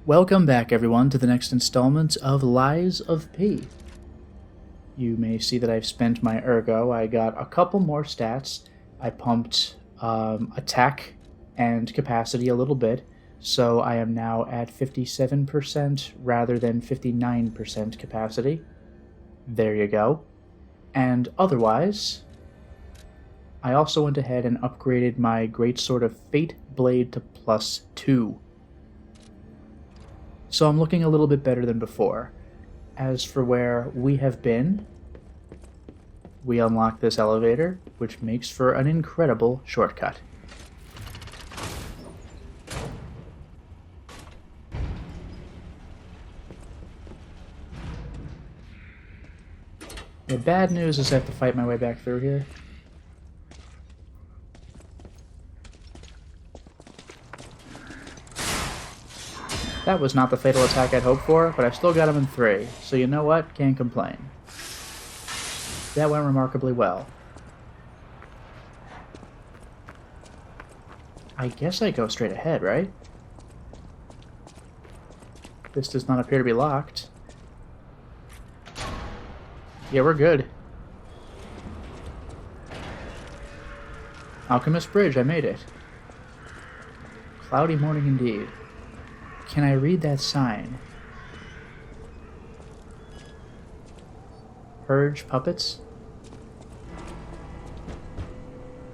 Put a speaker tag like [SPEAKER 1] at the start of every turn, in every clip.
[SPEAKER 1] Welcome back, everyone, to the next installment of Lies of P. You may see that I've spent my ergo. I got a couple more stats. I pumped attack and capacity a little bit, so I am now at 57% rather than 59% capacity. There you go. And otherwise, I also went ahead and upgraded my Greatsword of Fate Blade to +2. So I'm looking a little bit better than before. As for where we have been, we unlock this elevator, which makes for an incredible shortcut. The bad news is I have to fight my way back through here. That was not the fatal attack I'd hoped for, but I still got him in 3, so you know what? Can't complain. That went remarkably well. I guess I go straight ahead, right? This does not appear to be locked. Yeah, we're good. Alchemist Bridge, I made it. Cloudy morning indeed. Can I read that sign? Purge puppets?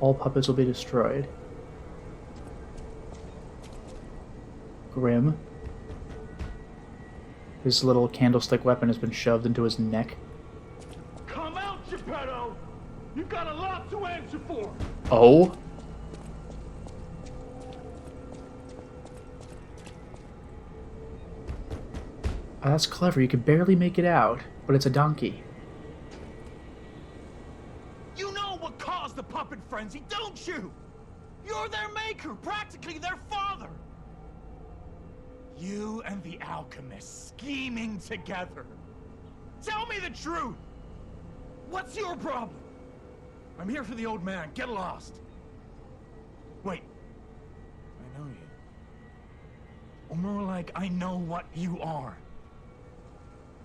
[SPEAKER 1] All puppets will be destroyed. Grim. His little candlestick weapon has been shoved into his neck.
[SPEAKER 2] Come out, Geppetto! You've got a lot to answer for!
[SPEAKER 1] Oh? Oh, that's clever. You could barely make it out, but it's a donkey.
[SPEAKER 2] You know what caused the puppet frenzy, don't you? You're their maker, practically their father! You and the alchemist scheming together. Tell me the truth! What's your problem? I'm here for the old man. Get lost. Wait. I know you. Or more like, I know what you are.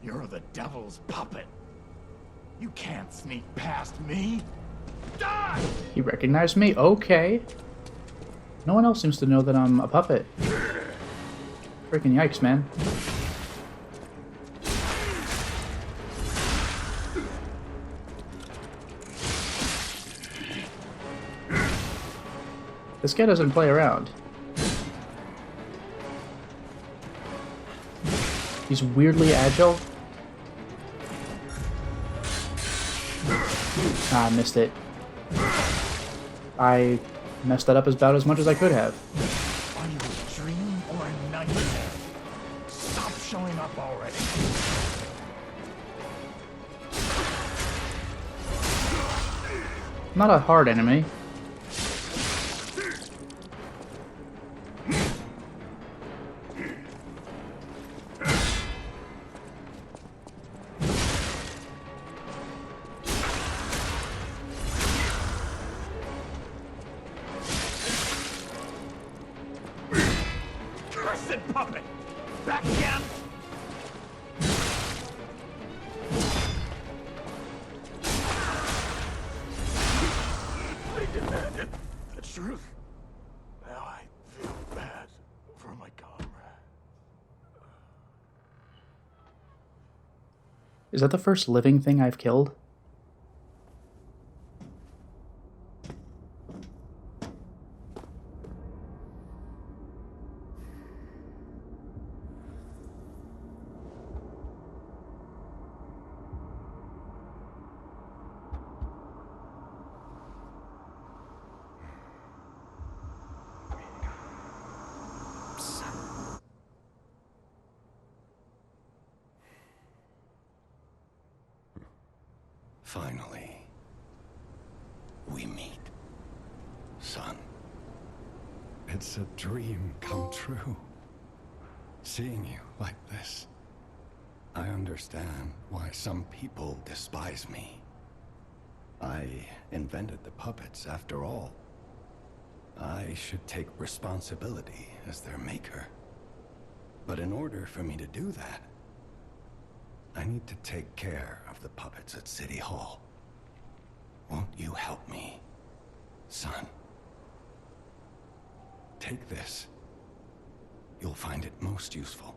[SPEAKER 2] You're the devil's puppet. You can't sneak past me. Die!
[SPEAKER 1] He recognized me? Okay. No one else seems to know that I'm a puppet. Freaking yikes, man. This guy doesn't play around. He's weirdly agile. Ah, I missed it. I messed that up about as much as I could have.
[SPEAKER 2] Are you a dream or a nightmare? Stop showing up already.
[SPEAKER 1] Not a hard enemy.
[SPEAKER 2] Cursed puppet! Back again! They demanded the truth. Now I feel bad for my comrade.
[SPEAKER 1] Is that the first living thing I've killed?
[SPEAKER 3] Finally, we meet, son.
[SPEAKER 4] It's a dream come true. Seeing you like this.
[SPEAKER 3] I understand why some people despise me. I invented the puppets after all. I should take responsibility as their maker. But in order for me to do that, I need to take care of the puppets at City Hall. Won't you help me, son? Take this. You'll find it most useful.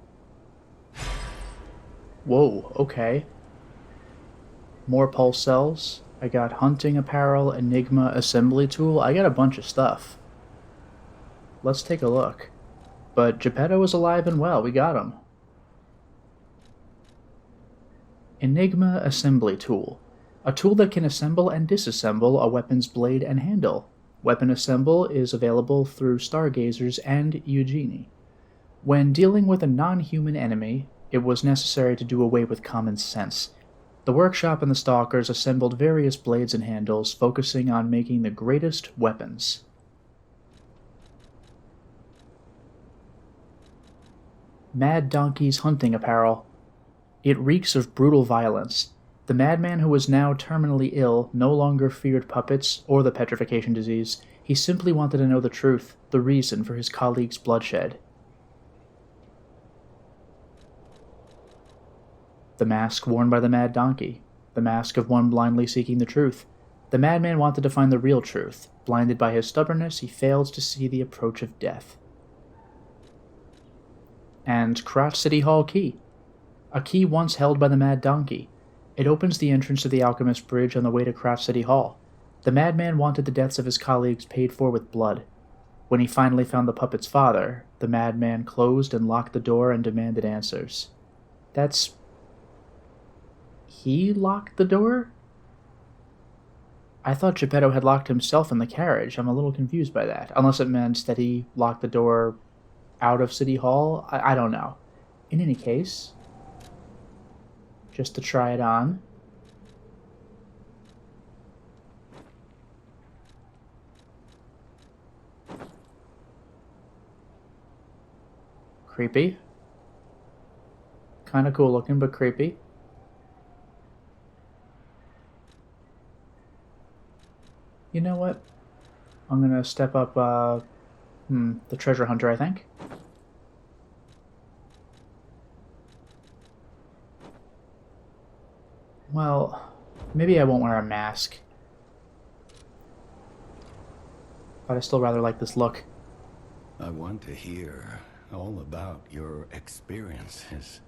[SPEAKER 1] Whoa, okay. More pulse cells. I got hunting apparel, Enigma assembly tool. I got a bunch of stuff. Let's take a look. But Geppetto is alive and well. We got him. Enigma assembly tool. A tool that can assemble and disassemble a weapon's blade and handle. Weapon assemble is available through Stargazers and Eugenie. When dealing with a non-human enemy, it was necessary to do away with common sense. The workshop and the Stalkers assembled various blades and handles, focusing on making the greatest weapons. Mad Donkey's hunting apparel. It reeks of brutal violence. The madman, who was now terminally ill, no longer feared puppets or the petrification disease. He simply wanted to know the truth, the reason for his colleagues' bloodshed. The mask worn by the Mad Donkey. The mask of one blindly seeking the truth. The madman wanted to find the real truth. Blinded by his stubbornness, he failed to see the approach of death. And Crotch City Hall key. A key once held by the Mad Donkey. It opens the entrance to the Alchemist Bridge on the way to Crotch City Hall. The madman wanted the deaths of his colleagues paid for with blood. When he finally found the puppet's father, the madman closed and locked the door and demanded answers. That's... He locked the door? I thought Geppetto had locked himself in the carriage. I'm a little confused by that. Unless it meant that he locked the door out of City Hall? I don't know. In any case, just to try it on. Creepy. Kinda cool looking, but creepy. You know what? I'm gonna step up, the treasure hunter, I think. Well, maybe I won't wear a mask. But I still rather like this look.
[SPEAKER 3] I want to hear all about your experiences.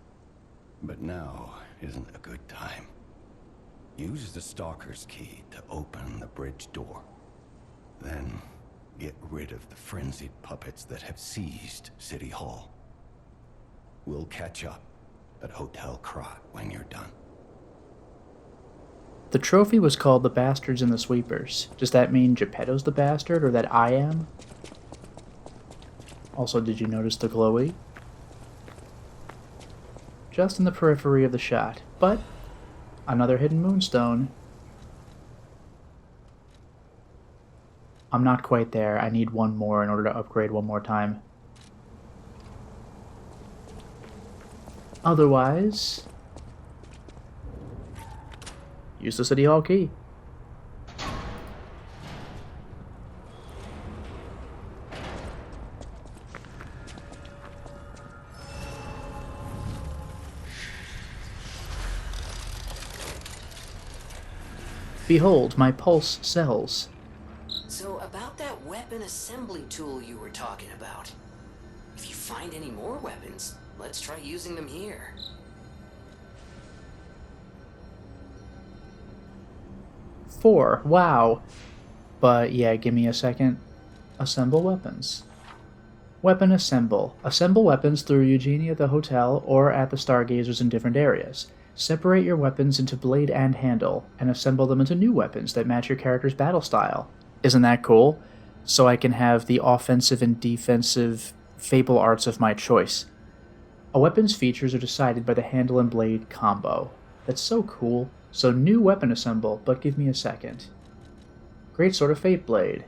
[SPEAKER 3] But now isn't a good time. Use the Stalker's key to open the bridge door. Then get rid of the frenzied puppets that have seized City Hall. We'll catch up at Hotel Krat when you're done.
[SPEAKER 1] The trophy was called the Bastards and the Sweepers. Does that mean Geppetto's the bastard, or that I am? Also, did you notice the glowy? Just in the periphery of the shot, but another hidden moonstone. I'm not quite there. I need one more in order to upgrade one more time. Otherwise, use the City Hall key. Behold, my pulse cells.
[SPEAKER 5] So about that weapon assembly tool you were talking about. If you find any more weapons, let's try using them here.
[SPEAKER 1] Four. Wow. But yeah, give me a second. Assemble weapons. Weapon assemble. Assemble weapons through Eugenie at the hotel or at the Stargazers in different areas. Separate your weapons into blade and handle, and assemble them into new weapons that match your character's battle style. Isn't that cool? So I can have the offensive and defensive fable arts of my choice. A weapon's features are decided by the handle and blade combo. That's so cool. So new weapon assemble, but give me a second. Great Sword of Fate blade.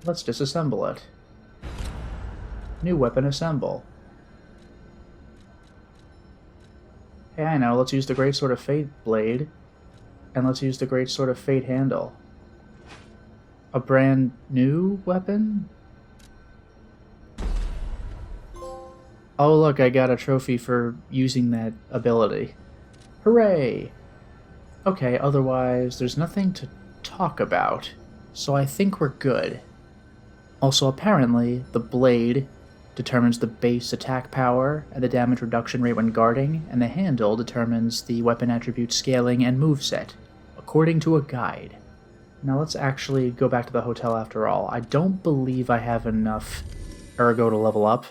[SPEAKER 1] Let's disassemble it. New weapon assemble. Hey, I know, let's use the Great Sword of Fate blade, and let's use the Great Sword of Fate handle. A brand new weapon? Oh look, I got a trophy for using that ability. Hooray! Okay, otherwise there's nothing to talk about, so I think we're good. Also, apparently, the blade determines the base attack power and the damage reduction rate when guarding, and the handle determines the weapon attribute scaling and moveset, according to a guide. Now let's actually go back to the hotel after all. I don't believe I have enough ergo to level up,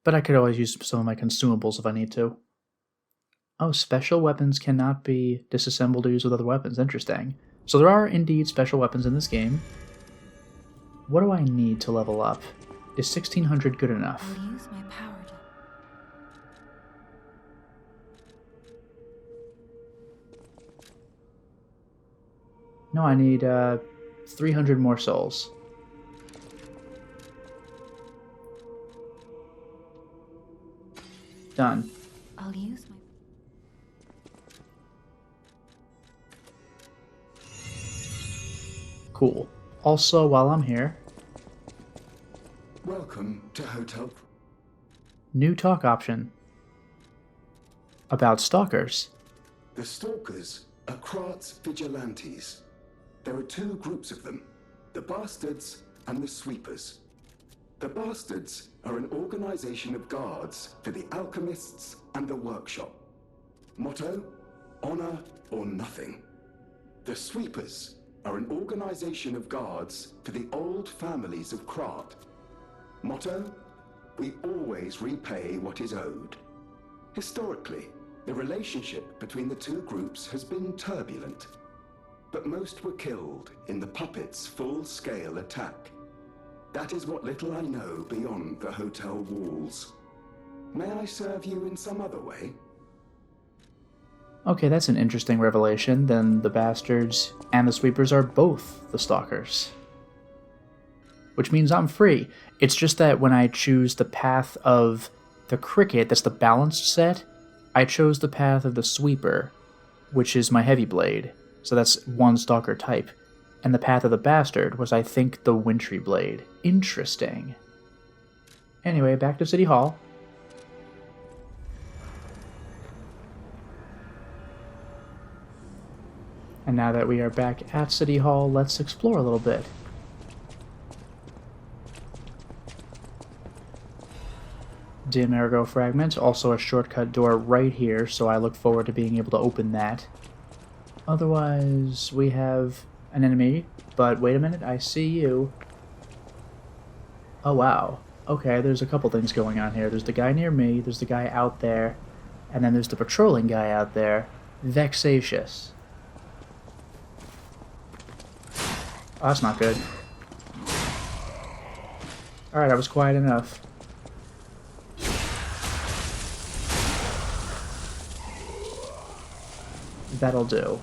[SPEAKER 1] but I could always use some of my consumables if I need to. Oh, special weapons cannot be disassembled or used with other weapons. Interesting. So there are indeed special weapons in this game. What do I need to level up? Is 1600 good enough?
[SPEAKER 6] I'll use my power to...
[SPEAKER 1] No, I need 300 more souls. Done.
[SPEAKER 6] I'll use my...
[SPEAKER 1] Cool. Also, while I'm here,
[SPEAKER 4] Welcome to Hotel...
[SPEAKER 1] new talk option. About stalkers.
[SPEAKER 7] The Stalkers are Krat's vigilantes. There are two groups of them, the Bastards and the Sweepers. The Bastards are an organization of guards for the Alchemists and the Workshop. Motto, honor or nothing. The Sweepers are an organization of guards for the old families of Krat. Motto, we always repay what is owed. Historically, the relationship between the two groups has been turbulent, but most were killed in the puppets' full-scale attack. That is what little I know beyond the hotel walls. May I serve you in some other way?
[SPEAKER 1] Okay, that's an interesting revelation. Then the Bastards and the Sweepers are both the Stalkers. Which means I'm free. It's just that when I choose the path of the Cricket, that's the balanced set, I chose the path of the Sweeper, which is my Heavy Blade. So that's one Stalker type. And the path of the Bastard was, I think, the Wintry Blade. Interesting. Anyway, back to City Hall. And now that we are back at City Hall, let's explore a little bit. Dim Ergo Fragment, also a shortcut door right here, so I look forward to being able to open that. Otherwise, we have an enemy, but wait a minute, I see you. Oh wow. Okay, there's a couple things going on here. There's the guy near me, there's the guy out there, and then there's the patrolling guy out there. Vexatious. Oh, that's not good. Alright, I was quiet enough. That'll do.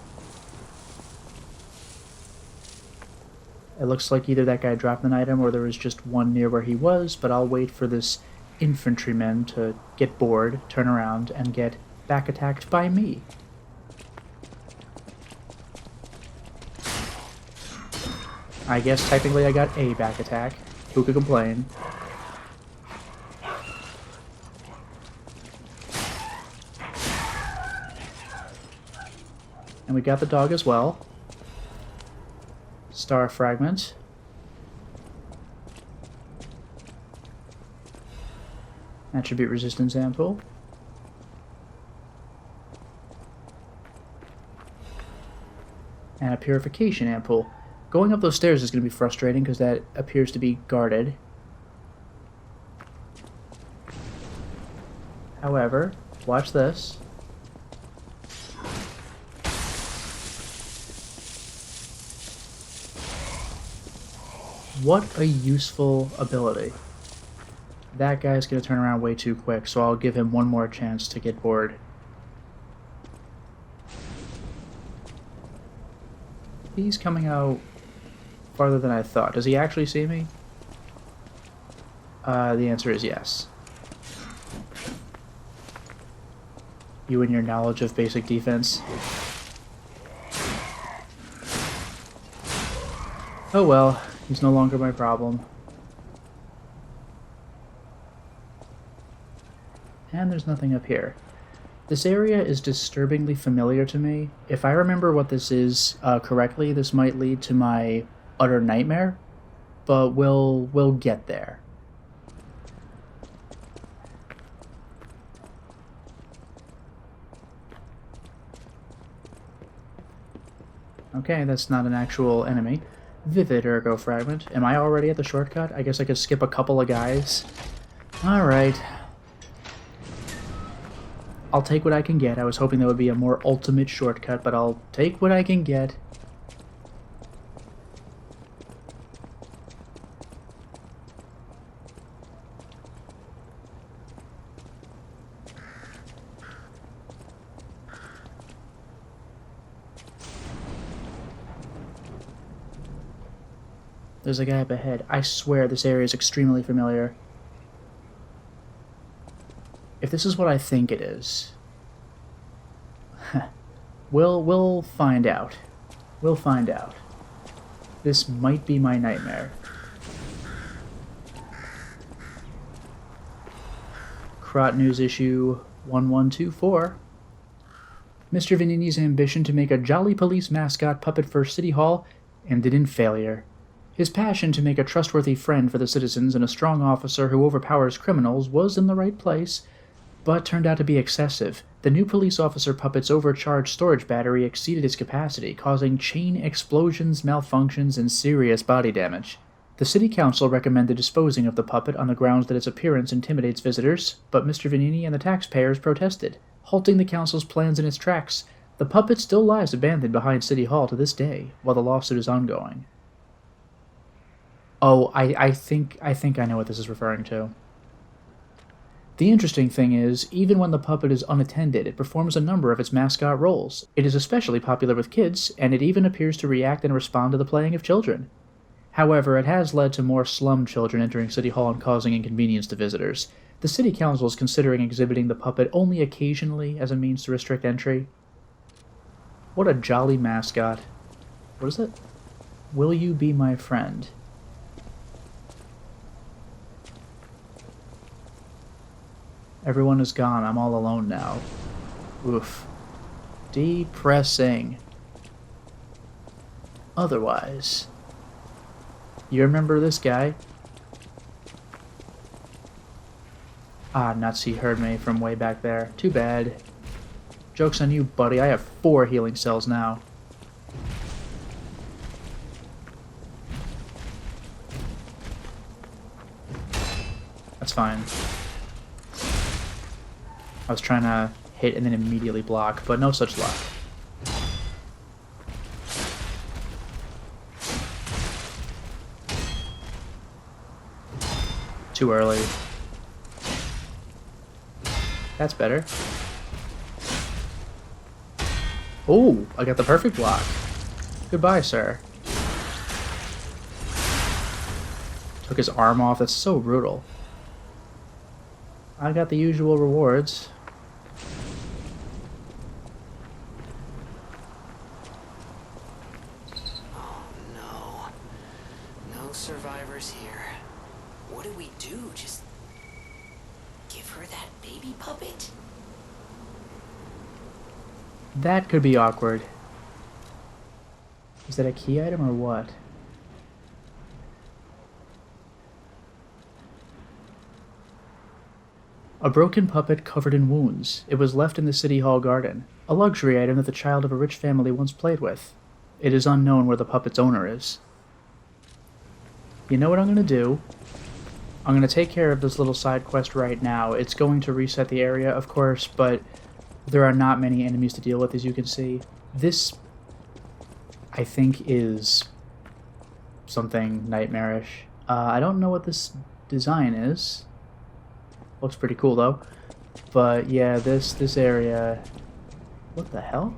[SPEAKER 1] It looks like either that guy dropped an item or there was just one near where he was, but I'll wait for this infantryman to get bored, turn around, and get back attacked by me. I guess technically I got a back attack. Who could complain? And we got the dog as well. Star Fragment. Attribute Resistance Ampoule. And a Purification Ampoule. Going up those stairs is going to be frustrating because that appears to be guarded. However, watch this. What a useful ability. That guy's going to turn around way too quick, so I'll give him one more chance to get bored. He's coming out farther than I thought. Does he actually see me? The answer is yes. You and your knowledge of basic defense. Oh well, he's no longer my problem. And there's nothing up here. This area is disturbingly familiar to me. If I remember what this is correctly, this might lead to my utter nightmare, but we'll get there. Okay, that's not an actual enemy. Vivid Ergo Fragment. Am I already at the shortcut? I guess I could skip a couple of guys. Alright. I'll take what I can get. I was hoping there would be a more ultimate shortcut, but I'll take what I can get. There's a guy up ahead. I swear this area is extremely familiar. If this is what I think it is, we'll find out. We'll find out. This might be my nightmare. Crot News issue 1124. Mr. Vanini's ambition to make a jolly police mascot puppet for City Hall ended in failure. His passion to make a trustworthy friend for the citizens and a strong officer who overpowers criminals was in the right place, but turned out to be excessive. The new police officer puppet's overcharged storage battery exceeded its capacity, causing chain explosions, malfunctions, and serious body damage. The city council recommended disposing of the puppet on the grounds that its appearance intimidates visitors, but Mr. Vanini and the taxpayers protested, halting the council's plans in its tracks. The puppet still lies abandoned behind City Hall to this day, while the lawsuit is ongoing. Oh, I think I know what this is referring to. The interesting thing is, even when the puppet is unattended, it performs a number of its mascot roles. It is especially popular with kids, and it even appears to react and respond to the playing of children. However, it has led to more slum children entering City Hall and causing inconvenience to visitors. The City Council is considering exhibiting the puppet only occasionally as a means to restrict entry. What a jolly mascot. What is it? Will you be my friend? Everyone is gone. I'm all alone now. Oof. Depressing. Otherwise. You remember this guy? Ah, nuts, he heard me from way back there. Too bad. Joke's on you, buddy. I have 4 healing cells now. That's fine. I was trying to hit and then immediately block, but no such luck. Too early. That's better. Oh, I got the perfect block. Goodbye, sir. Took his arm off. That's so brutal. I got the usual rewards.
[SPEAKER 5] Oh no. No survivors here. What do we do? Just give her that baby puppet?
[SPEAKER 1] That could be awkward. Is that a key item or what? A broken puppet covered in wounds. It was left in the City Hall garden. A luxury item that the child of a rich family once played with. It is unknown where the puppet's owner is. You know what I'm going to do? I'm going to take care of this little side quest right now. It's going to reset the area, of course, but there are not many enemies to deal with, as you can see. This, I think, is something nightmarish. I don't know what this design is. Looks pretty cool, though. But, yeah, this area... What the hell?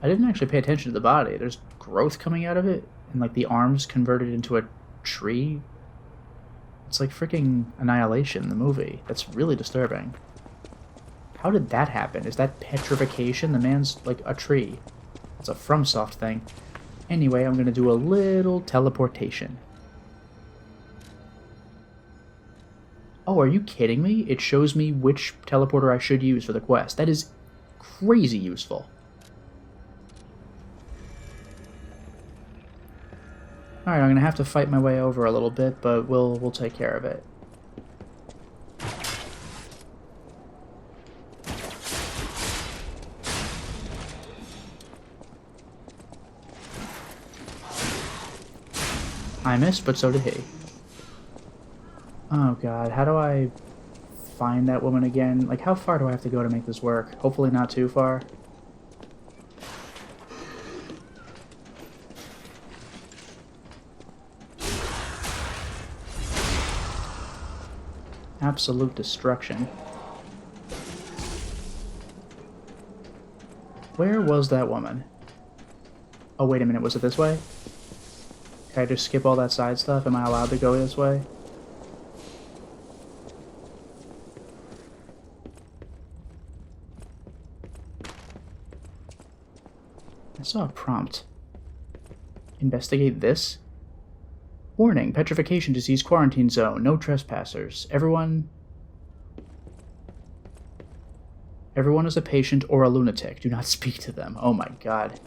[SPEAKER 1] I didn't actually pay attention to the body. There's growth coming out of it, and, like, the arms converted into a tree. It's like freaking Annihilation, the movie. That's really disturbing. How did that happen? Is that petrification? The man's like a tree. It's a FromSoft thing. Anyway, I'm going to do a little teleportation. Oh, are you kidding me? It shows me which teleporter I should use for the quest. That is crazy useful. Alright, I'm gonna have to fight my way over a little bit, but we'll take care of it. I missed, but so did he. Oh god, how do I find that woman again? Like, how far do I have to go to make this work? Hopefully not too far. Absolute destruction. Where was that woman? Oh, wait a minute, was it this way? Can I just skip all that side stuff? Am I allowed to go this way? I saw a prompt. Investigate this? Warning, petrification disease quarantine zone, no trespassers. Everyone is a patient or a lunatic. Do not speak to them. Oh my god.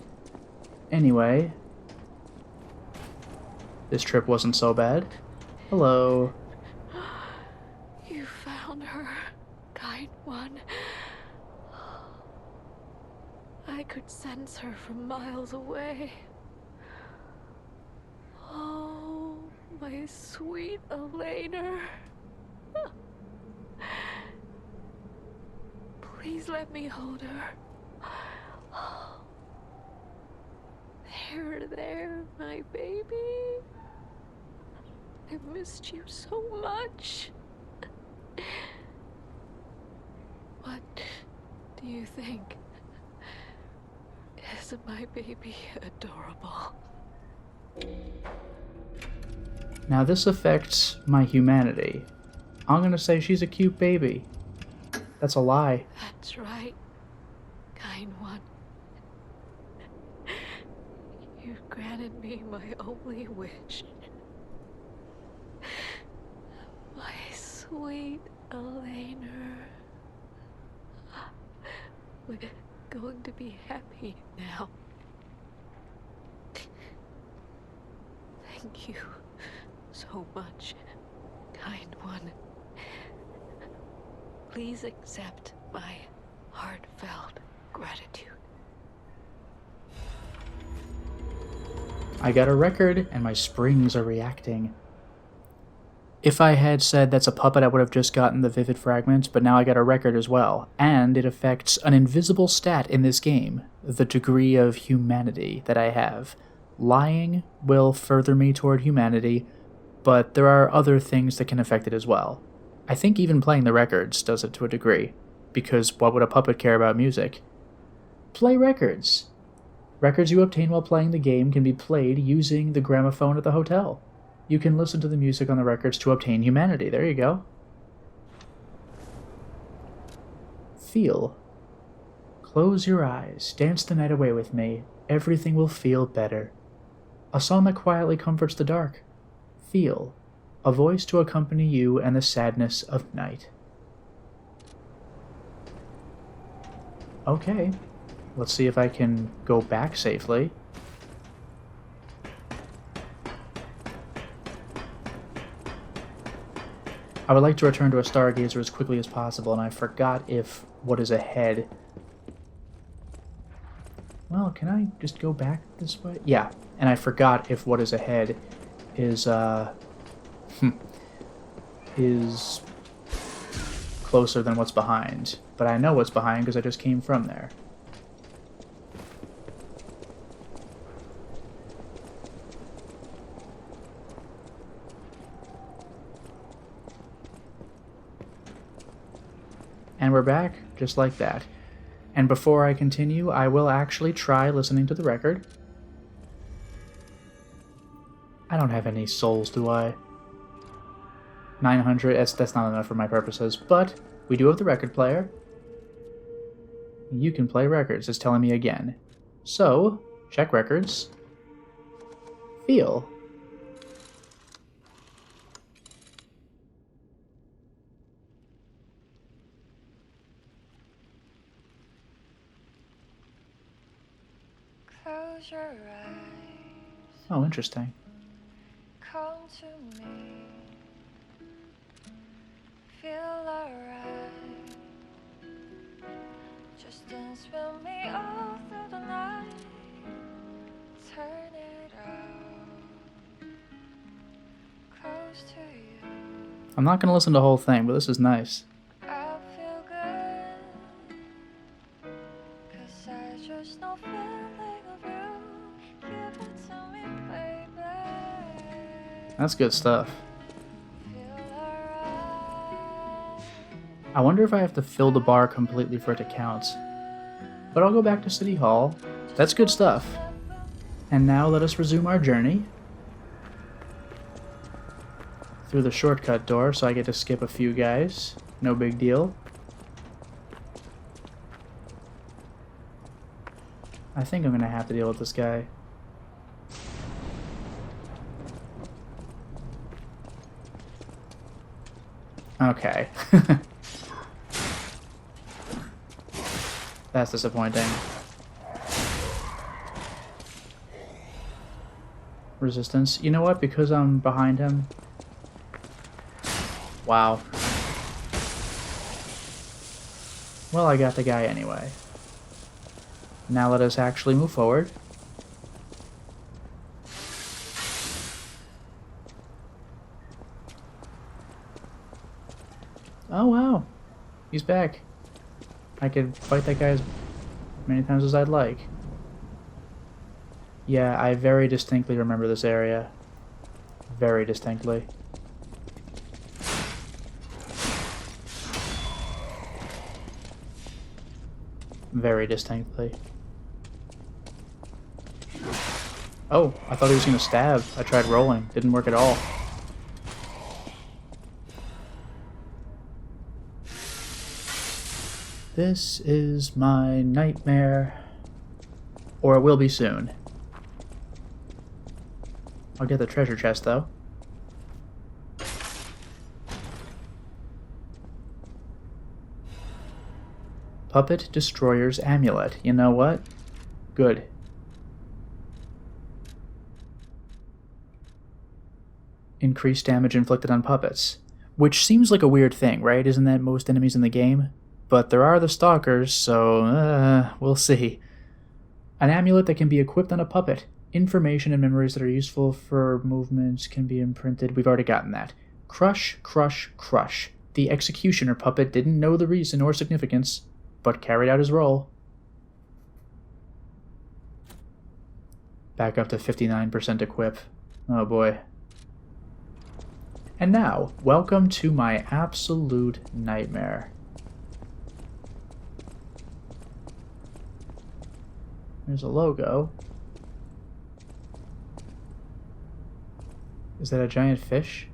[SPEAKER 1] Anyway, this trip wasn't so bad. Hello.
[SPEAKER 8] You found her, kind one. I could sense her from miles away. Oh, my sweet Elena. Please let me hold her. There, my baby. I missed you so much. What do you think? Is my baby adorable?
[SPEAKER 1] Now this affects my humanity. I'm gonna say she's a cute baby. That's a lie.
[SPEAKER 8] That's right, kind one. You've granted me my only wish. My sweet Elena. We're going to be happy now. Thank you so much, kind one. Please accept my heartfelt gratitude.
[SPEAKER 1] I got a record, and my springs are reacting. If I had said that's a puppet, I would have just gotten the vivid fragments, but now I got a record as well. And it affects an invisible stat in this game, the degree of humanity that I have. Lying will further me toward humanity, but there are other things that can affect it as well. I think even playing the records does it to a degree, because what would a puppet care about music? Play records! Records you obtain while playing the game can be played using the gramophone at the hotel. You can listen to the music on the records to obtain humanity. There you go. Feel. Close your eyes. Dance the night away with me. Everything will feel better. A song that quietly comforts the dark. Feel. A voice to accompany you and the sadness of night. Okay. Let's see if I can go back safely. I would like to return to a Stargazer as quickly as possible, and I forgot if what is ahead... Well, can I just go back this way? Yeah, and I forgot if what is ahead is, is closer than what's behind. But I know what's behind because I just came from there. And we're back, just like that. And before I continue, I will actually try listening to the record. I don't have any souls, do I? 900, that's not enough for my purposes, but we do have the record player. You can play records, it's telling me again. So, check records. Feel.
[SPEAKER 9] Close your eyes,
[SPEAKER 1] Oh, interesting.
[SPEAKER 9] come to me. Feel alright. Just dance with me all through the night. Turn it out. Close to you.
[SPEAKER 1] I'm not gonna listen to the whole thing, but this is nice.
[SPEAKER 9] I feel good. 'Cause I just know feeling of you. Give it to me, baby.
[SPEAKER 1] That's good stuff.
[SPEAKER 9] Feel alright.
[SPEAKER 1] I wonder if I have to fill the bar completely for it to count. But I'll go back to City Hall. That's good stuff. And now let us resume our journey. Through the shortcut door, so I get to skip a few guys. No big deal. I think I'm gonna have to deal with this guy. Okay. That's disappointing. Resistance. You know what? Because I'm behind him. Wow. Well, I got the guy anyway. Now let us actually move forward. Oh wow. He's back. I could fight that guy as many times as I'd like. Yeah, I very distinctly remember this area. Very distinctly. Very distinctly. Oh, I thought he was gonna stab. I tried rolling. Didn't work at all. This is my nightmare. Or it will be soon. I'll get the treasure chest, though. Puppet Destroyer's Amulet. You know what? Good. Increased damage inflicted on puppets. Which seems like a weird thing, right? Isn't that most enemies in the game? But there are the stalkers, so we'll see. An amulet that can be equipped on a puppet. Information and memories that are useful for movements can be imprinted. We've already gotten that. Crush, crush, crush. The executioner puppet didn't know the reason or significance, but carried out his role. Back up to 59% equip. Oh boy. And now, welcome to my absolute nightmare. There's a logo. Is that a giant fish?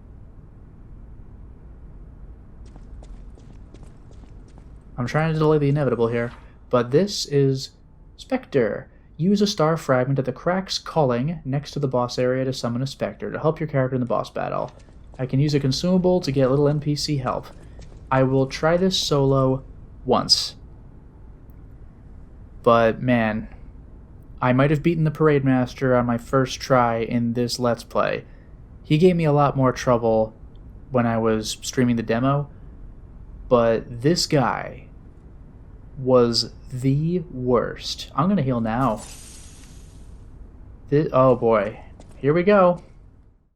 [SPEAKER 1] I'm trying to delay the inevitable here, but this is Spectre. Use a star fragment at the cracks culling next to the boss area to summon a Spectre to help your character in the boss battle. I can use a consumable to get little NPC help. I will try this solo once. But man, I might have beaten the Parade Master on my first try in this Let's Play. He gave me a lot more trouble when I was streaming the demo, but this guy was the worst. I'm gonna heal now. Oh boy, here we go.